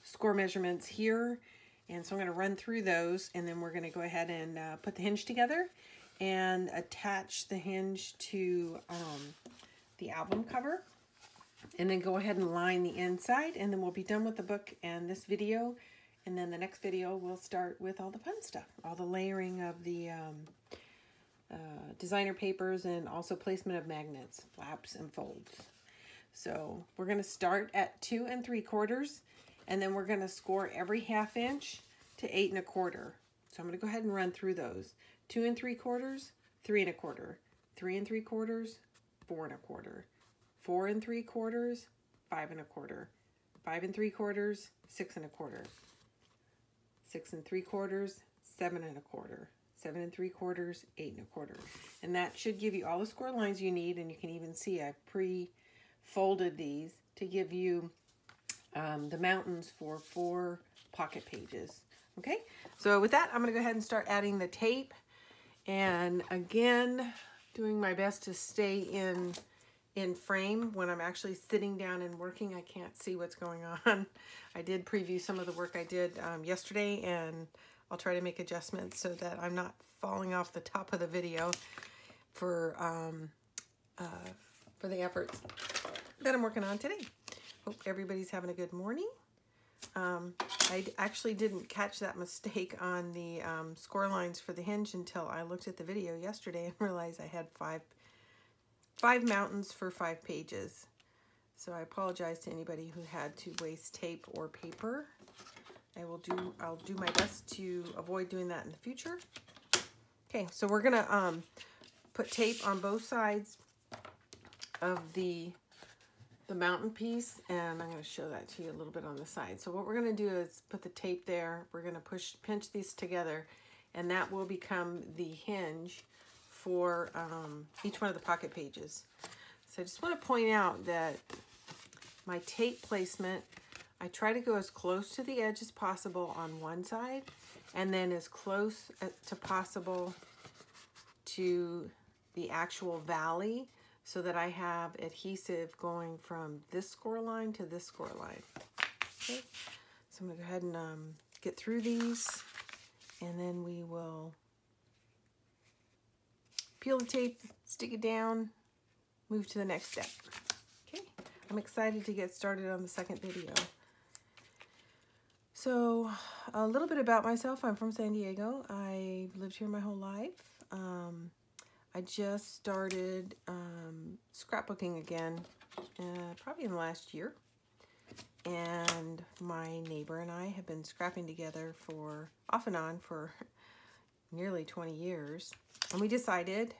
score measurements here, and so I'm going to run through those, and then we're going to go ahead and put the hinge together and attach the hinge to the album cover, and then go ahead and line the inside, and then we'll be done with the book and this video, and then the next video we'll start with all the fun stuff, all the layering of the designer papers, and also placement of magnets, flaps, and folds. So we're going to start at 2 3/4, and then we're going to score every 1/2 inch to 8 1/4. So I'm going to go ahead and run through those. 2 3/4, 3 1/4, 3 3/4, 4 1/4, 4 3/4, 5 1/4, 5 3/4, 6 1/4, 6 3/4, 7 1/4, 7 3/4, 8 1/4. And that should give you all the score lines you need, and you can even see I've folded these to give you the mountains for 4 pocket pages. Okay, so with that, I'm going to go ahead and start adding the tape, and again doing my best to stay in frame when I'm actually sitting down and working. I can't see what's going on. I did preview some of the work I did yesterday, and I'll try to make adjustments so that I'm not falling off the top of the video for the efforts that I'm working on today. Hope everybody's having a good morning. I actually didn't catch that mistake on the score lines for the hinge until I looked at the video yesterday and realized I had five mountains for 5 pages. So I apologize to anybody who had to waste tape or paper. I'll do my best to avoid doing that in the future. Okay, so we're gonna put tape on both sides of the mountain piece, and I'm going to show that to you a little bit on the side. So what we're going to do is put the tape there. We're going to pinch these together, and that will become the hinge for each one of the pocket pages. So I just want to point out that my tape placement, I try to go as close to the edge as possible on one side, and then as close to possible to the actual valley so that I have adhesive going from this score line to this score line. Okay, so I'm going to go ahead and get through these, and then we will peel the tape, stick it down, move to the next step. Okay, I'm excited to get started on the second video. So a little bit about myself. I'm from San Diego. I lived here my whole life. I just started scrapbooking again, probably in the last year. And my neighbor and I have been scrapping together for off and on for nearly 20 years. And we decided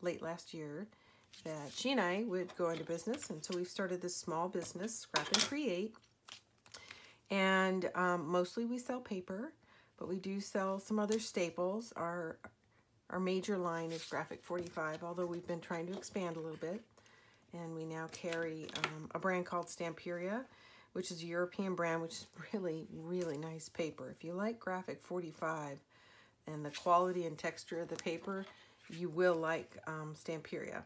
late last year that she and I would go into business. And so we've started this small business, Scrap and Create. And mostly we sell paper, but we do sell some other staples. Our major line is Graphic 45, although we've been trying to expand a little bit. And we now carry a brand called Stamperia, which is a European brand, which is really, really nice paper. If you like Graphic 45 and the quality and texture of the paper, you will like Stamperia.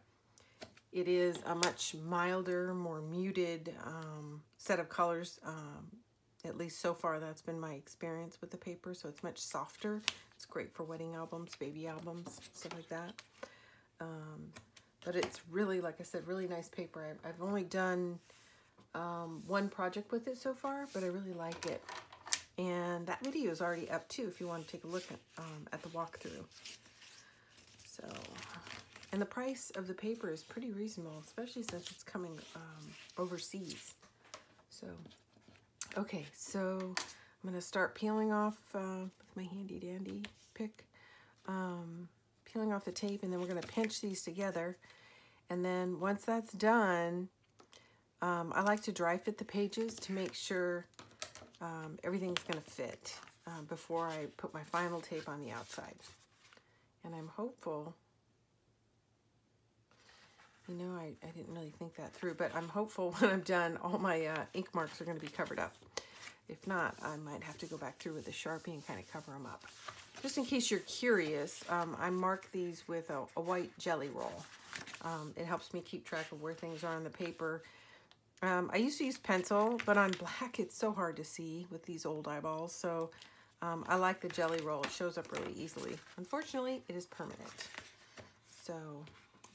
It is a much milder, more muted set of colors. At least so far, that's been my experience with the paper. So it's much softer. It's great for wedding albums, baby albums, stuff like that. But it's really, like I said, really nice paper. I've only done one project with it so far, but I really like it. And that video is already up too, if you want to take a look at the walkthrough. So, and the price of the paper is pretty reasonable, especially since it's coming overseas. So, okay, so I'm going to start peeling off with my handy dandy pick. Peeling off the tape, and then we're going to pinch these together. And then once that's done, I like to dry fit the pages to make sure everything's going to fit before I put my final tape on the outside. And I'm hopeful, you know, I didn't really think that through, but I'm hopeful when I'm done, all my ink marks are going to be covered up. If not, I might have to go back through with a Sharpie and kind of cover them up. Just in case you're curious, I mark these with a white jelly roll. It helps me keep track of where things are on the paper. I used to use pencil, but on black it's so hard to see with these old eyeballs. So I like the jelly roll. It shows up really easily. Unfortunately, it is permanent. So,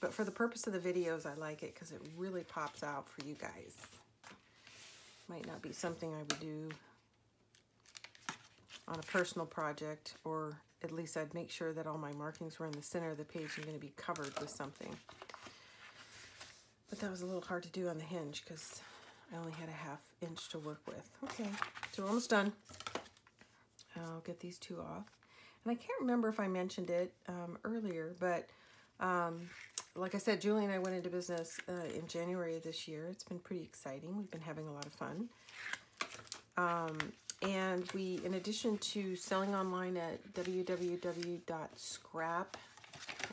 but for the purpose of the videos, I like it because it really pops out for you guys. Might not be something I would do on a personal project, or at least I'd make sure that all my markings were in the center of the page and going to be covered with something. But that was a little hard to do on the Hinge because I only had a 1/2 inch to work with. Okay, so we're almost done. I'll get these two off. And I can't remember if I mentioned it earlier, but like I said, Julie and I went into business in January of this year. It's been pretty exciting. We've been having a lot of fun. And we, in addition to selling online at www.scrap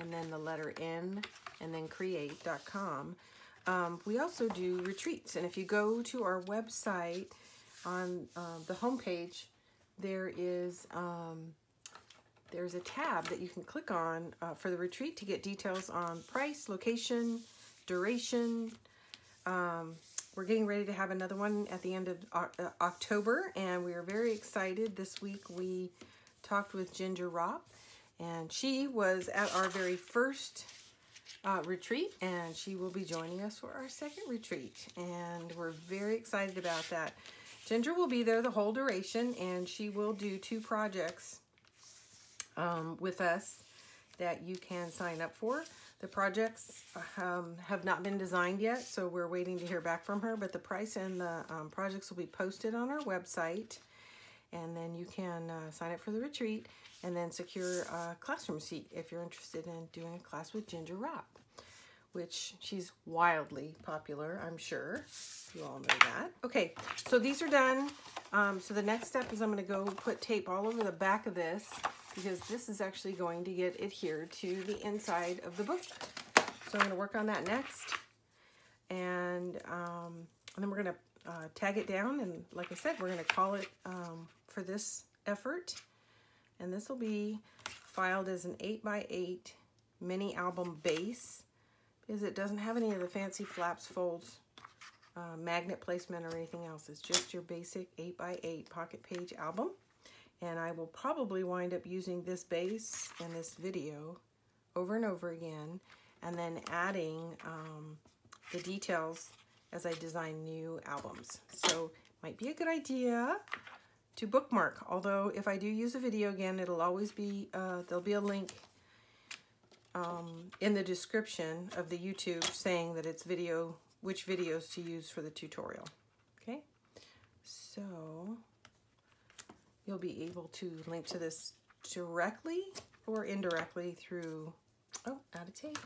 and then the letter N and then create.com, we also do retreats. And if you go to our website on the homepage, there's a tab that you can click on for the retreat to get details on price, location, duration. We're getting ready to have another one at the end of October, and we are very excited. This week we talked with Ginger Ropp, and she was at our very first retreat, and she will be joining us for our second retreat, and we're very excited about that. Ginger will be there the whole duration, and she will do 2 projects with us that you can sign up for. The projects have not been designed yet, so we're waiting to hear back from her, but the price and the projects will be posted on our website, and then you can sign up for the retreat and then secure a classroom seat if you're interested in doing a class with Ginger Ropp, which she's wildly popular, I'm sure. You all know that. Okay, so these are done. So the next step is I'm going to go put tape all over the back of this, because this is actually going to get adhered to the inside of the book. So I'm going to work on that next. And then we're going to tag it down. And like I said, we're going to call it for this effort. And this will be filed as an 8x8 mini album base because it doesn't have any of the fancy flaps, folds, magnet placement, or anything else. It's just your basic 8x8 pocket page album. And I will probably wind up using this base in this video over and over again, and then adding the details as I design new albums. So might be a good idea to bookmark, although if I do use a video again, it'll always be, there'll be a link in the description of the YouTube saying that it's which videos to use for the tutorial. Okay, so you'll be able to link to this directly or indirectly through, oh, out of tape,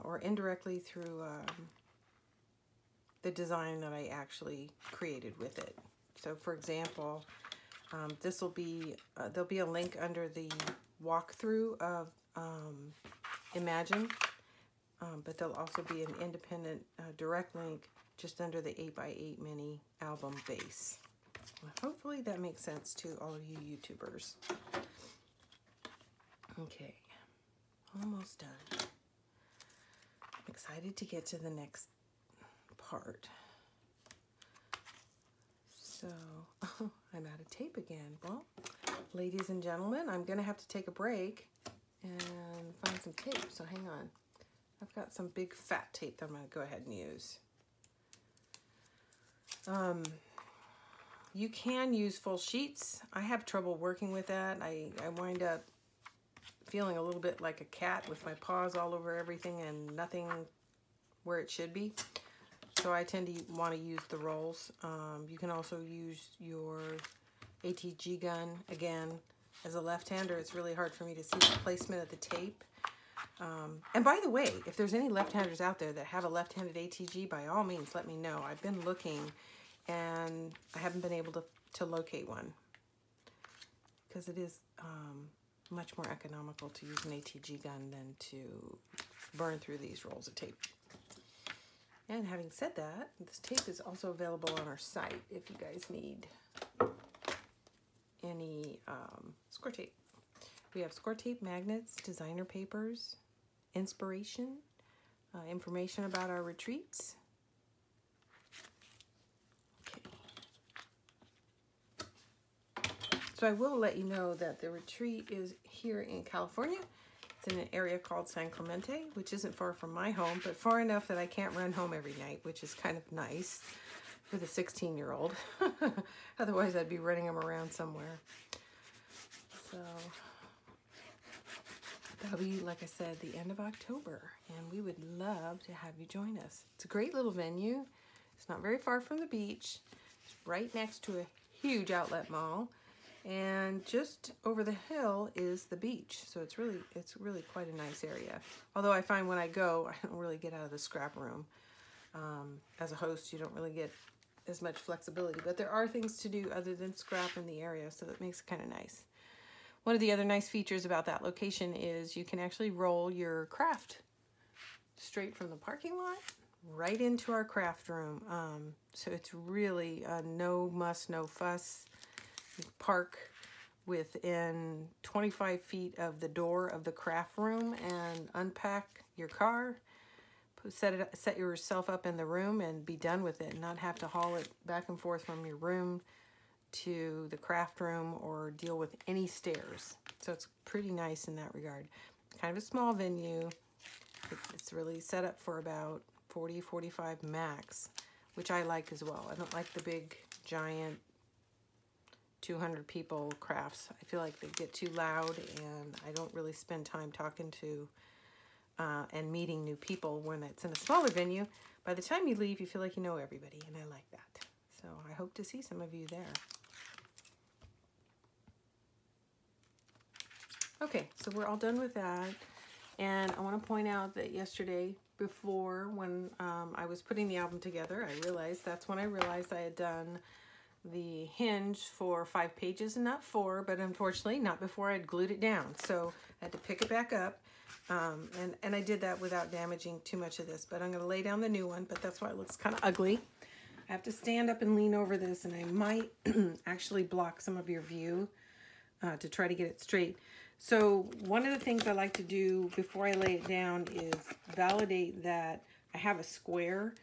or indirectly through the design that I actually created with it. So for example, this will be, there'll be a link under the walkthrough of Imagine, but there'll also be an independent direct link just under the 8x8 mini album base. Hopefully that makes sense to all of you YouTubers. Okay, almost done. I'm excited to get to the next part. So, I'm out of tape again. Well, ladies and gentlemen, I'm going to have to take a break and find some tape, so hang on. I've got some big fat tape that I'm going to go ahead and use. You can use full sheets. I have trouble working with that. I wind up feeling a little bit like a cat with my paws all over everything and nothing where it should be. So I tend to want to use the rolls. You can also use your ATG gun. Again, as a left-hander, it's really hard for me to see the placement of the tape. And by the way, if there's any left-handers out there that have a left-handed ATG, by all means, let me know. I've been looking and I haven't been able to locate one because it is much more economical to use an ATG gun than to burn through these rolls of tape. And having said that, this tape is also available on our site if you guys need any score tape. We have score tape, magnets, designer papers, inspiration, information about our retreats. Okay. So I will let you know that the retreat is here in California. It's in an area called San Clemente, which isn't far from my home, but far enough that I can't run home every night, which is kind of nice for the 16-year-old. Otherwise, I'd be running them around somewhere. So that'll be, like I said, the end of October, and we would love to have you join us. It's a great little venue. It's not very far from the beach. It's right next to a huge outlet mall. And just over the hill is the beach, so it's really quite a nice area. Although I find when I go, I don't really get out of the scrap room. As a host, you don't really get as much flexibility, but there are things to do other than scrap in the area, so that makes it kind of nice. One of the other nice features about that location is you can actually roll your craft straight from the parking lot right into our craft room. So it's really no muss, no fuss. You park within 25 feet of the door of the craft room and unpack your car, set yourself up in the room and be done with it, and not have to haul it back and forth from your room to the craft room or deal with any stairs. So it's pretty nice in that regard. Kind of a small venue. It's really set up for about 40, 45 max, which I like as well. I don't like the big, giant 200 people crafts. I feel like they get too loud, and I don't really spend time talking to and meeting new people when it's in a smaller venue. By the time you leave, you feel like you know everybody, and I like that. So I hope to see some of you there. Okay, so we're all done with that. And I want to point out that yesterday, before when I was putting the album together, that's when I realized I had done the hinge for 5 pages and not 4, but unfortunately not before I'd glued it down. So I had to pick it back up, and I did that without damaging too much of this, but I'm going to lay down the new one, but that's why it looks kind of ugly. I have to stand up and lean over this, and I might actually block some of your view to try to get it straight. So one of the things I like to do before I lay it down is validate that I have a square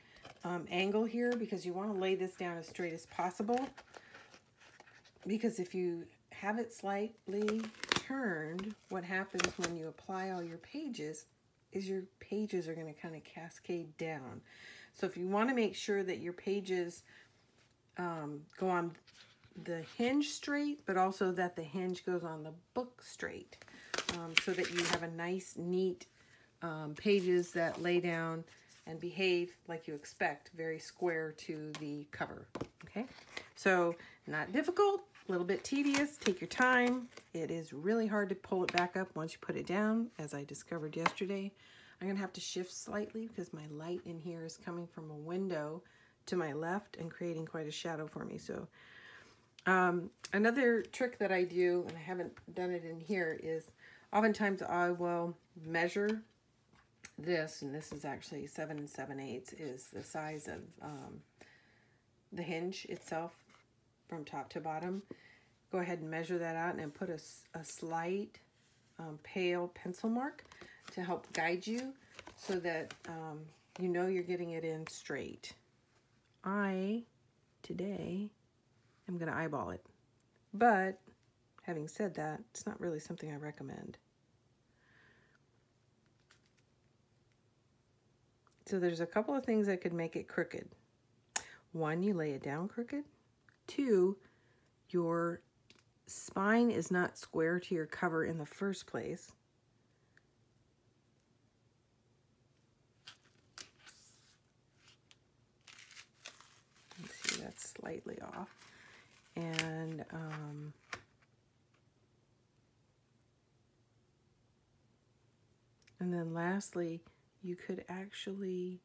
angle here, because you want to lay this down as straight as possible. Because if you have it slightly turned, what happens when you apply all your pages is your pages are going to kind of cascade down. So if you want to make sure that your pages go on the hinge straight, but also that the hinge goes on the book straight, so that you have a nice, neat pages that lay down and behave like you expect, very square to the cover. Okay, so not difficult, a little bit tedious. Take your time. It is really hard to pull it back up once you put it down, as I discovered yesterday. I'm gonna have to shift slightly because my light in here is coming from a window to my left and creating quite a shadow for me. So another trick that I do, and I haven't done it in here, is oftentimes I will measure this, and this is actually 7 7/8 is the size of the hinge itself from top to bottom. Go ahead and measure that out and put a slight pale pencil mark to help guide you so that you know you're getting it in straight. Today I'm going to eyeball it, but having said that, it's not really something I recommend. So there's a couple of things that could make it crooked. One, you lay it down crooked. Two, your spine is not square to your cover in the first place. Let's see, that's slightly off. And then lastly, you could actually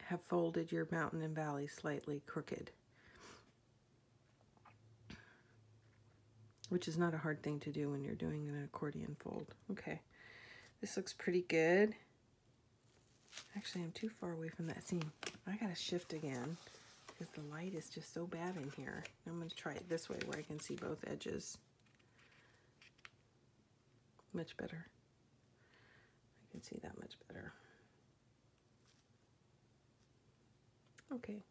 have folded your mountain and valley slightly crooked, which is not a hard thing to do when you're doing an accordion fold. Okay, this looks pretty good. Actually, I'm too far away from that seam. I gotta shift again because the light is just so bad in here. I'm gonna try it this way where I can see both edges. Much better. I can see that much better. Okay.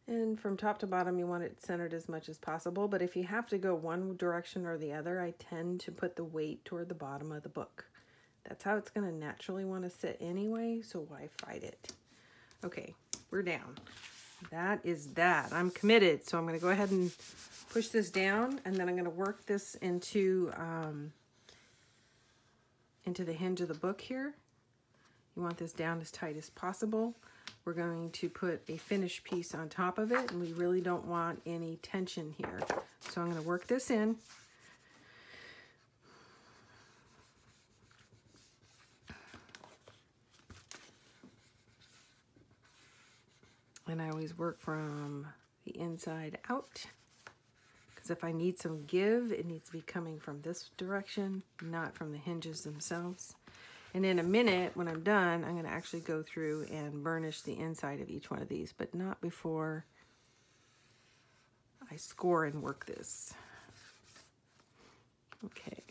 And from top to bottom, you want it centered as much as possible, but if you have to go one direction or the other, I tend to put the weight toward the bottom of the book. That's how it's going to naturally want to sit anyway, so why fight it? Okay, we're down. That is that. I'm committed, so I'm going to go ahead and push this down, and then I'm going to work this into the hinge of the book here. You want this down as tight as possible. We're going to put a finished piece on top of it, and we really don't want any tension here. So I'm going to work this in. And I always work from the inside out, because if I need some give, it needs to be coming from this direction, not from the hinges themselves. And in a minute, when I'm done, I'm going to actually go through and burnish the inside of each one of these, but not before I score and work this. Okay.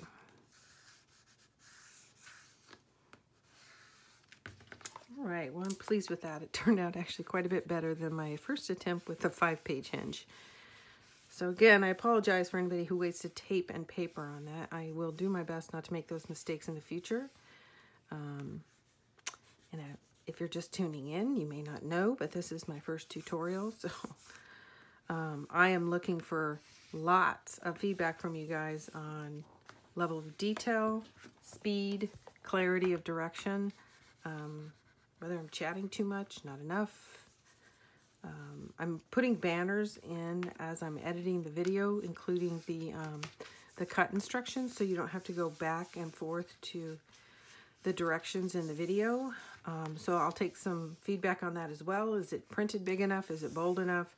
All right, well, I'm pleased with that. It turned out actually quite a bit better than my first attempt with the 5-page hinge. So again, I apologize for anybody who wasted tape and paper on that. I will do my best not to make those mistakes in the future. If you're just tuning in, you may not know, but this is my first tutorial. So I am looking for lots of feedback from you guys on level of detail, speed, clarity of direction, whether I'm chatting too much, not enough. I'm putting banners in as I'm editing the video, including the cut instructions, so you don't have to go back and forth to the directions in the video. So I'll take some feedback on that as well. Is it printed big enough? Is it bold enough?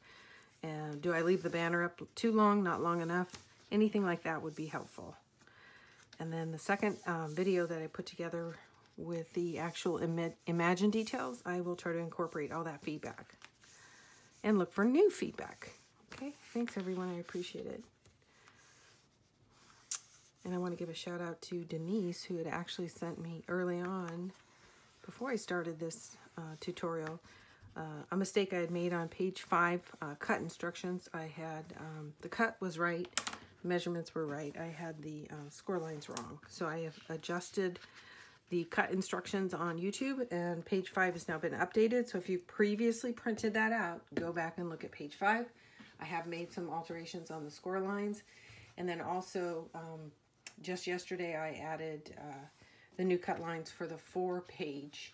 And do I leave the banner up too long, not long enough? Anything like that would be helpful. And then the second video that I put together with the actual Imagine details, I will try to incorporate all that feedback and look for new feedback. Okay, thanks everyone, I appreciate it. And I want to give a shout out to Denise, who had actually sent me early on, before I started this tutorial, a mistake I had made on page 5, cut instructions. I had, the cut was right, the measurements were right. I had the score lines wrong. So I have adjusted the cut instructions on YouTube, and page 5 has now been updated. So if you previously printed that out, go back and look at page 5. I have made some alterations on the score lines. And then also, just yesterday, I added the new cut lines for the 4-page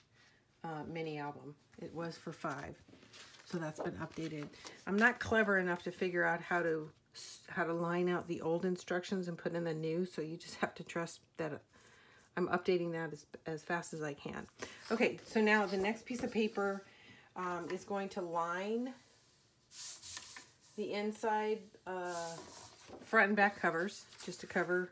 mini album. It was for 5, so that's been updated. I'm not clever enough to figure out how to line out the old instructions and put in the new, so you just have to trust that I'm updating that as fast as I can. Okay, so now the next piece of paper is going to line the inside front and back covers, just to cover,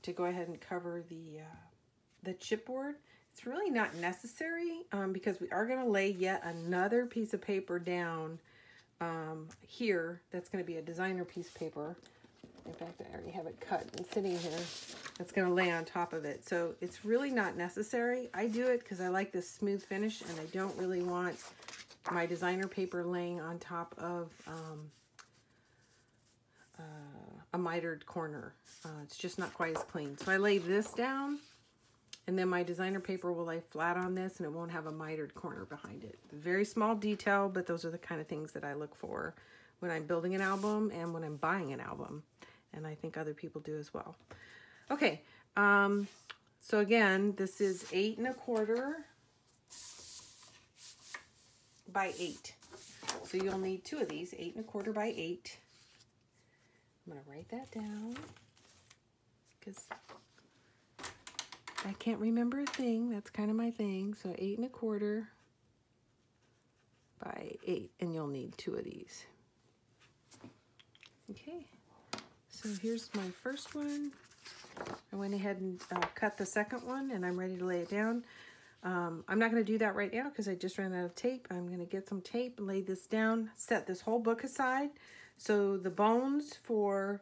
to go ahead and cover the chipboard. It's really not necessary because we are going to lay yet another piece of paper down here. That's going to be a designer piece of paper. In fact, I already have it cut and sitting here. That's going to lay on top of it. So it's really not necessary. I do it because I like this smooth finish, and I don't really want my designer paper laying on top of a mitered corner. It's just not quite as clean. So I lay this down, and then my designer paper will lay flat on this, and it won't have a mitered corner behind it. Very small detail, but those are the kind of things that I look for when I'm building an album and when I'm buying an album. And I think other people do as well. Okay, so again, this is 8 1/4 by 8. So you'll need 2 of these, 8 1/4 by 8. I'm gonna write that down because I can't remember a thing. That's kind of my thing. So 8 1/4 by 8, and you'll need 2 of these. Okay, so here's my first one. I went ahead and cut the second one, and I'm ready to lay it down. I'm not going to do that right now because I just ran out of tape. I'm going to get some tape, lay this down, set this whole book aside. So the bones for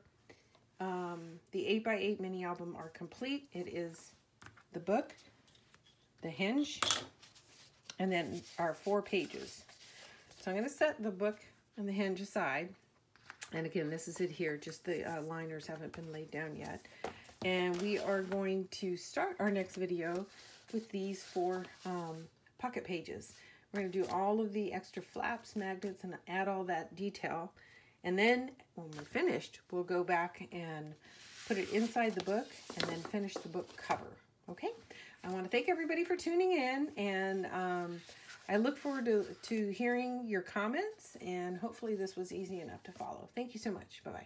the 8x8 mini album are complete. It is the book, the hinge, and then our 4 pages. So I'm going to set the book and the hinge aside. And again, this is Adhere, just the liners haven't been laid down yet. And we are going to start our next video with these 4 pocket pages. We're going to do all of the extra flaps, magnets, and add all that detail. And then when we're finished, we'll go back and put it inside the book and then finish the book cover. Okay? I want to thank everybody for tuning in, and I look forward to hearing your comments, and hopefully this was easy enough to follow. Thank you so much. Bye-bye.